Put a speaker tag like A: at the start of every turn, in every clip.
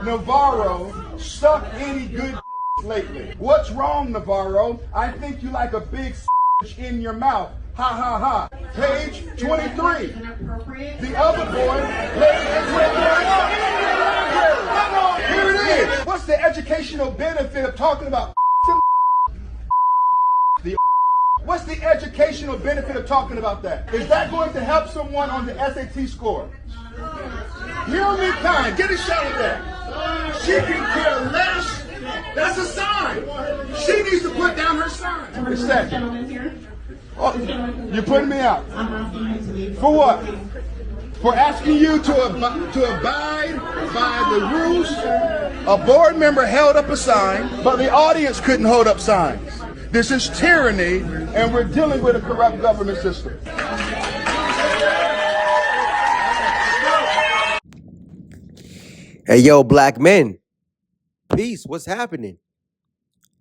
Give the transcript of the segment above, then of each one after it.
A: Navarro sucked any good lately? What's wrong, Navarro? I think you like a big in your mouth. Ha ha ha. Page 23. The other boy, page 23. Here it is. What's the educational benefit of talking about the What's the educational benefit of talking about that? Is that going to help someone on the SAT score? Hear me kind. Get a shot at that. She can care less. That's a sign. She needs to put down her sign. Wait a second. Oh, you're putting me out. For what? For asking you to abide by the rules. A board member held up a sign, but the audience couldn't hold up signs. This is tyranny, and we're dealing with a corrupt government system.
B: Hey, yo, black men. Peace. What's happening?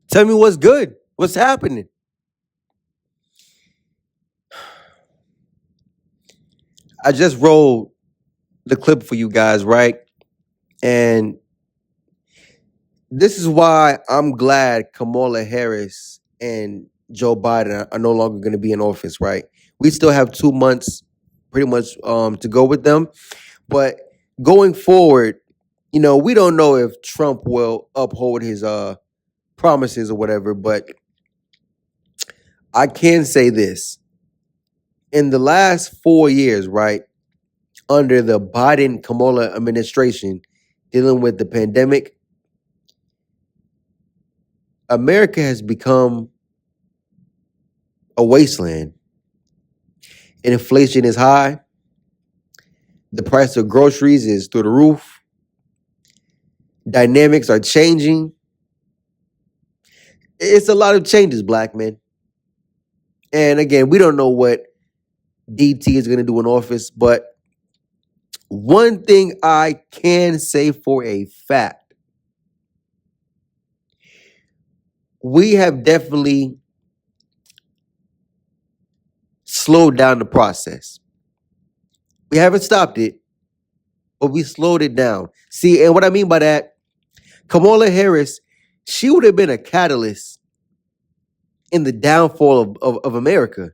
B: Tell me what's good. What's happening? I just rolled the clip for you guys, right? And this is why I'm glad Kamala Harris and Joe Biden are no longer going to be in office, right? We still have 2 months pretty much to go with them. But going forward, you know, we don't know if Trump will uphold his promises or whatever, but I can say this. In the last 4 years, right, under the Biden-Kamala administration dealing with the pandemic, America has become a wasteland. Inflation is high. The price of groceries is through the roof. Dynamics are changing. It's a lot of changes, black men. And again, we don't know what DT is going to do in office, but one thing I can say for a fact, we have definitely slowed down the process. We haven't stopped it, but we slowed it down. See, and what I mean by that, Kamala Harris, she would have been a catalyst in the downfall of America.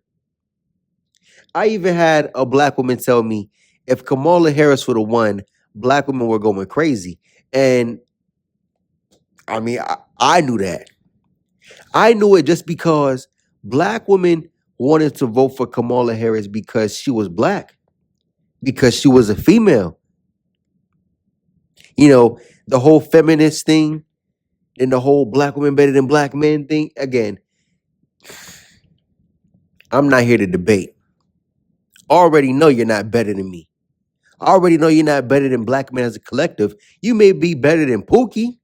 B: I even had a black woman tell me if Kamala Harris would have won, black women were going crazy. And I mean, I knew that. I knew it just because black women wanted to vote for Kamala Harris because she was black, because she was a female. You know, the whole feminist thing and the whole black women better than black men thing. Again, I'm not here to debate. I already know you're not better than me. I already know you're not better than black men as a collective. You may be better than Pookie.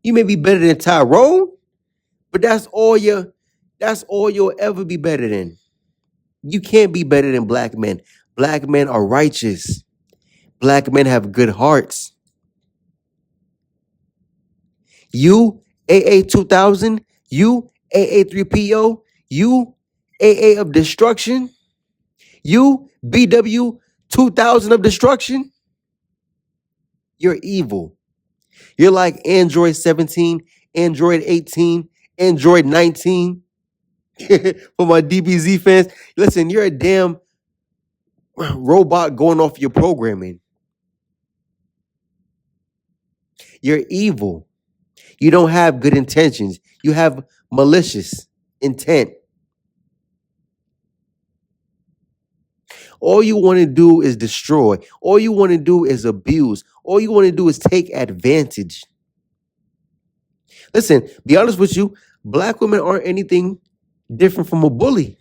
B: You may be better than Tyrone, but that's all you'll ever be better than. You can't be better than black men. Black men are righteous. Black men have good hearts. You, AA 2000, you, AA 3PO, you, AA of destruction, you, BW 2000 of destruction, you're evil. You're like Android 17, Android 18, Android 19. For my DBZ fans, listen, you're a damn robot going off your programming. You're evil. You don't have good intentions. You have malicious intent. All you want to do is destroy. All you want to do is abuse. All you want to do is take advantage. Listen, be honest with you, black women aren't anything different from a bully.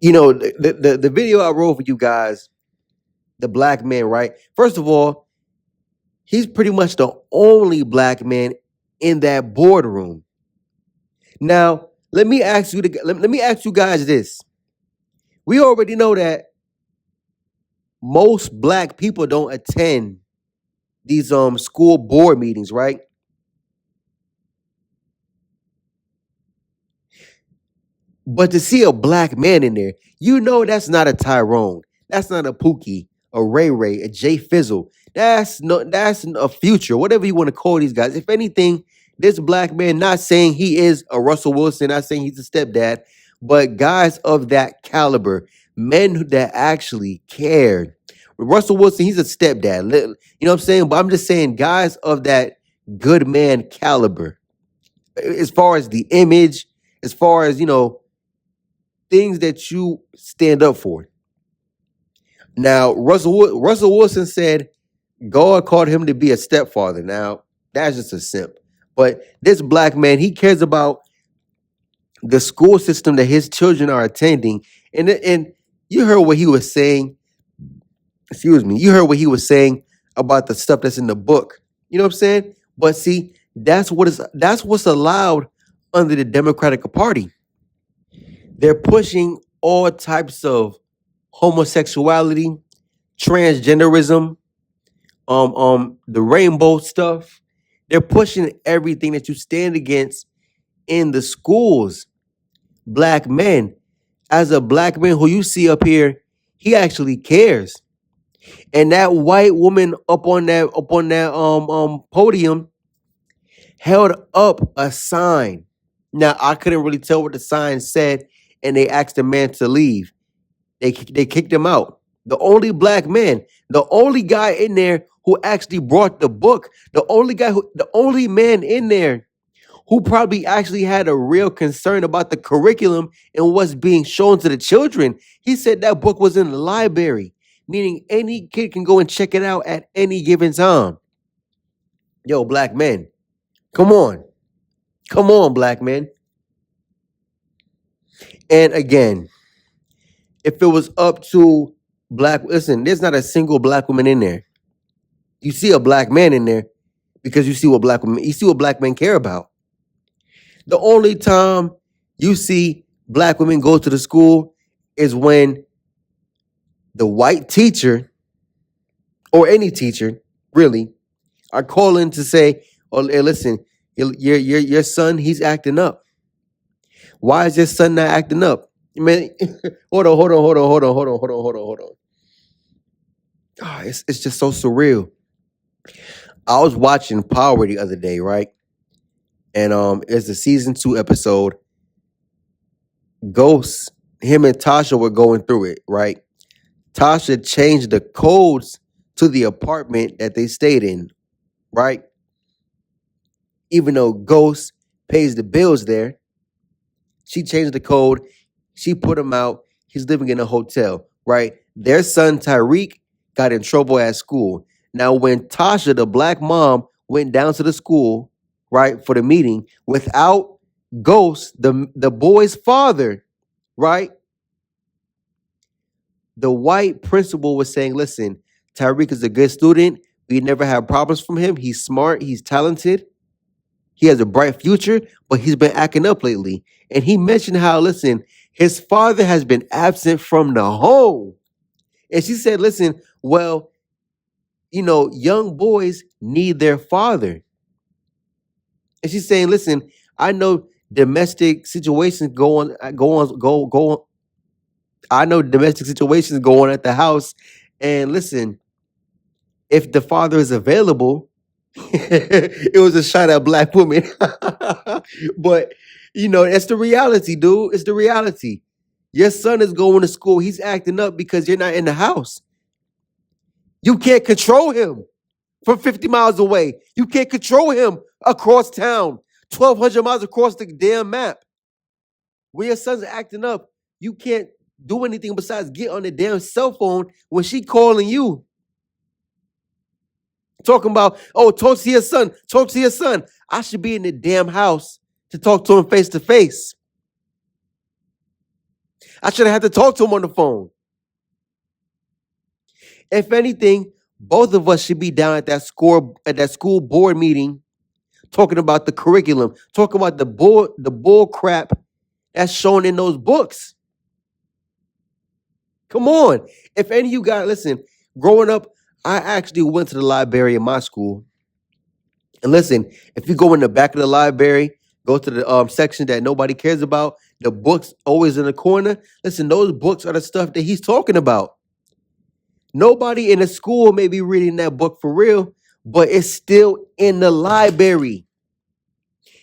B: You know, the video I wrote for you guys, the black man, right? First of all, he's pretty much the only black man in that boardroom. Now, let me ask you guys this. We already know that most black people don't attend these school board meetings, right? But to see a black man in there, you know that's not a Tyrone. That's not a Pookie, a Ray Ray, a Jay Fizzle. That's a Future, whatever you want to call these guys. If anything, this black man, not saying he is a Russell Wilson, not saying he's a stepdad, but guys of that caliber, men that actually cared. Russell Wilson, he's a stepdad. You know what I'm saying? But I'm just saying, guys of that good man caliber, as far as the image, as far as, things that you stand up for. Now, Russell Wilson said God called him to be a stepfather. Now, that's just a simp. But this black man, he cares about the school system that his children are attending. And you heard what he was saying. Excuse me. You heard what he was saying about the stuff that's in the book. You know what I'm saying? But see, that's what's allowed under the Democratic Party. They're pushing all types of homosexuality, transgenderism, the rainbow stuff. They're pushing everything that you stand against in the schools. Black men, as a black man who you see up here, he actually cares. And that white woman up on that podium held up a sign. Now I couldn't really tell what the sign said, and they asked the man to leave. They kicked him out. The only black man, the only guy in there who actually brought the book, the only man in there who probably actually had a real concern about the curriculum and what's being shown to the children. He said that book was in the library, meaning any kid can go and check it out at any given time. Yo, black men, come on, black men. And again, if it was up to listen, there's not a single black woman in there. You see a black man in there because you see what black men care about. The only time you see black women go to the school is when the white teacher or any teacher really are calling to say, "Oh, hey, listen, your son, he's acting up. Why is your son not acting up?" Man, hold on. Oh, it's just so surreal. I was watching Power the other day, right? And it's the season 2 episode. Ghost, him and Tasha were going through it, right? Tasha changed the codes to the apartment that they stayed in, right? Even though Ghost pays the bills there, she changed the code. She put him out. He's living in a hotel, right? Their son, Tyreek, got in trouble at school. Now, when Tasha, the black mom, went down to the school, right, for the meeting, without Ghost, the boy's father, right, the white principal was saying, listen, Tyreek is a good student. We never have problems from him. He's smart. He's talented. He has a bright future, but he's been acting up lately. And he mentioned how, listen, his father has been absent from the home. And she said, listen, well, young boys need their father. And she's saying, listen, I know domestic situations go on. I know domestic situations go on at the house. And listen, if the father is available, it was a shot at black women. But, it's the reality, dude. It's the reality. Your son is going to school. He's acting up because you're not in the house. You can't control him from 50 miles away. You can't control him across town, 1,200 miles across the damn map. When your son's acting up, you can't do anything besides get on the damn cell phone when she calling you. Talking about, talk to your son. Talk to your son. I should be in the damn house to talk to him face to face. I should have had to talk to him on the phone. If anything, both of us should be down at that school board meeting, talking about the curriculum, talking about the bull crap that's shown in those books. Come on. If any of you guys, listen, growing up, I actually went to the library in my school. And listen, if you go in the back of the library, Go to the section that nobody cares about. The books always in the corner. Listen, those books are the stuff that he's talking about. Nobody in the school may be reading that book for real, but it's still in the library.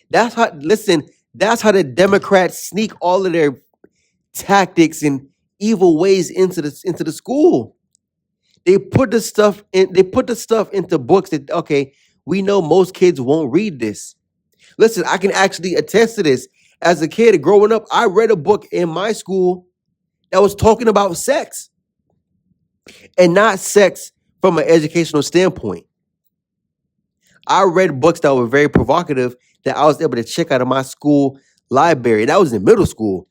B: That's how. Listen, that's how the Democrats sneak all of their tactics and evil ways into the school. They put the stuff in. They put the stuff into books that okay, we know most kids won't read this. Listen, I can actually attest to this. As a kid growing up, I read a book in my school that was talking about sex and not sex from an educational standpoint. I read books that were very provocative that I was able to check out of my school library. That was in middle school.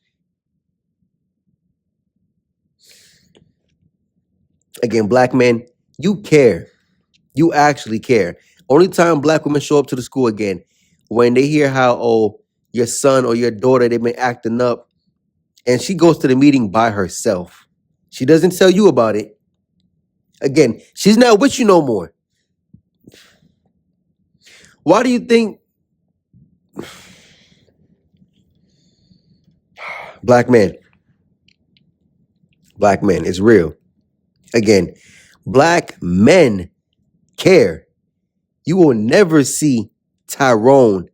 B: Again, black men, you care. You actually care. Only time black women show up to the school again, when they hear how, oh, your son or your daughter, they've been acting up, and she goes to the meeting by herself. She doesn't tell you about it. Again, she's not with you no more. Why do you think black men, it's real. Again, black men care. You will never see Tyrone,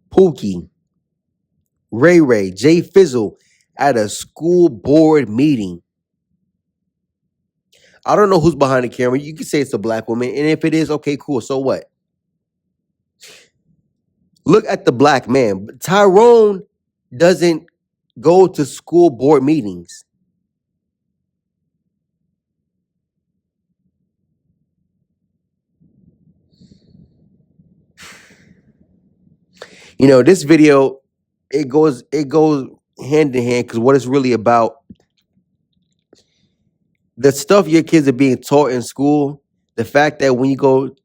B: Pookie, Ray Ray, Jay Fizzle at a school board meeting. I don't know who's behind the camera. You can say it's a black woman. And if it is, okay, cool. So what? Look at the black man. Tyrone doesn't go to school board meetings. You know, this video, it goes hand in hand because what it's really about, the stuff your kids are being taught in school, the fact that when you go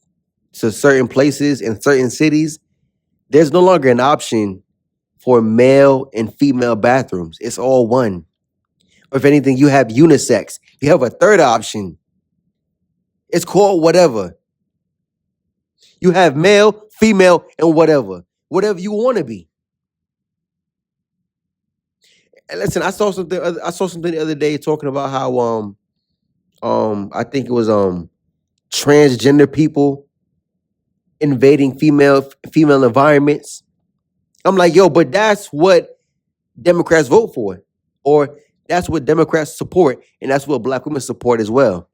B: to certain places in certain cities, there's no longer an option for male and female bathrooms. It's all one. Or if anything, you have unisex. You have a third option. It's called whatever. You have male, female, and whatever. Whatever you want to be. And listen, I saw something the other day talking about how I think it was transgender people invading female environments. I'm like, yo, but that's what Democrats vote for, or that's what Democrats support, and that's what black women support as well.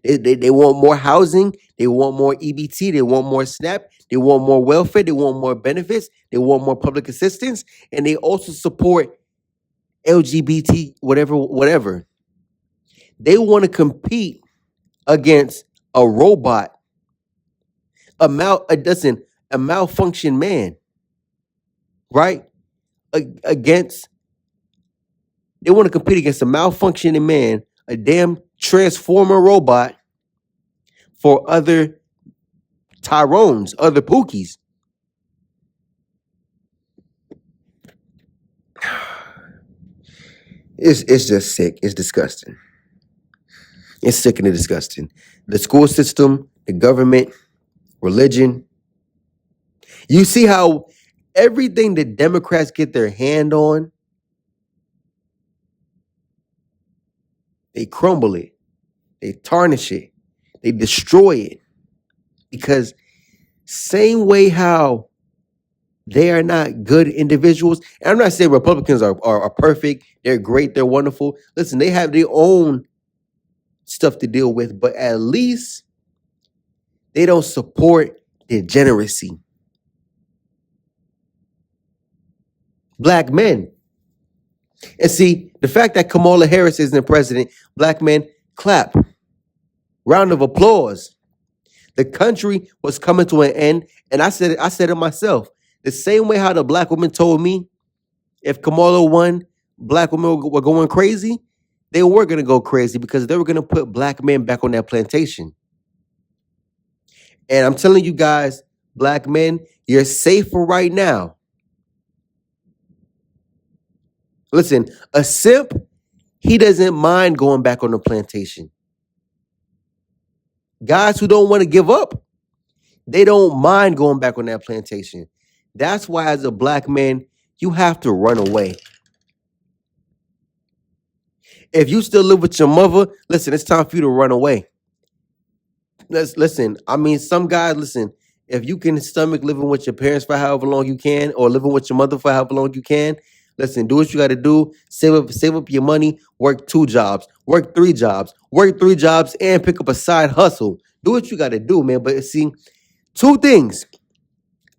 B: They want more housing, they want more EBT, they want more SNAP, they want more welfare, they want more benefits, they want more public assistance, and they also support LGBT, whatever. They want to compete against a robot, a malfunctioned man, right? They want to compete against a malfunctioning man, a damn transformer robot, for other Tyrones, other Pookies. It's just sick. It's disgusting. It's sick and disgusting. The school system, the government, religion. You see how everything that Democrats get their hand on, they crumble it, they tarnish it, they destroy it. Because same way how they are not good individuals. And I'm not saying Republicans are perfect, they're great, they're wonderful. Listen, they have their own stuff to deal with, but at least they don't support degeneracy. Black men. And see, the fact that Kamala Harris isn't the president, black men, clap. Round of applause. The country was coming to an end, and I said it myself. The same way how the black woman told me, if Kamala won, black women were going crazy. They were going to go crazy because they were going to put black men back on that plantation. And I'm telling you guys, black men, you're safer right now. Listen, a simp, he doesn't mind going back on the plantation. Guys who don't want to give up, They don't mind going back on that plantation. That's why, as a black man, you have to run away. If you still live with your mother, listen, it's time for you to run away. Listen. I mean, some guys, listen. If you can stomach living with your parents for however long you can, or living with your mother for however long you can, listen. Do what you got to do. Save up your money. Work 2 jobs. Work 3 jobs. Work 3 jobs, and pick up a side hustle. Do what you got to do, man. But see, 2 things.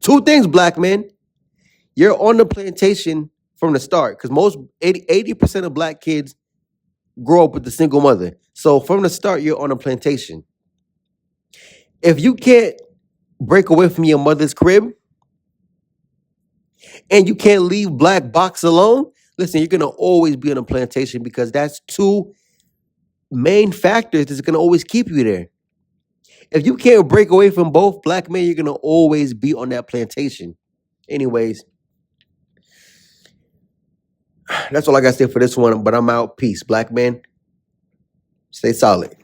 B: 2 things, black men. You're on the plantation from the start, because most 80% of black kids grow up with a single mother. So from the start, you're on a plantation. If you can't break away from your mother's crib and you can't leave Black Box alone, listen, you're gonna always be on a plantation, because that's 2 main factors that's gonna always keep you there. If you can't break away from both, black men, you're gonna always be on that plantation. Anyways, that's all I gotta say for this one. But I'm out. Peace, black man. Stay solid.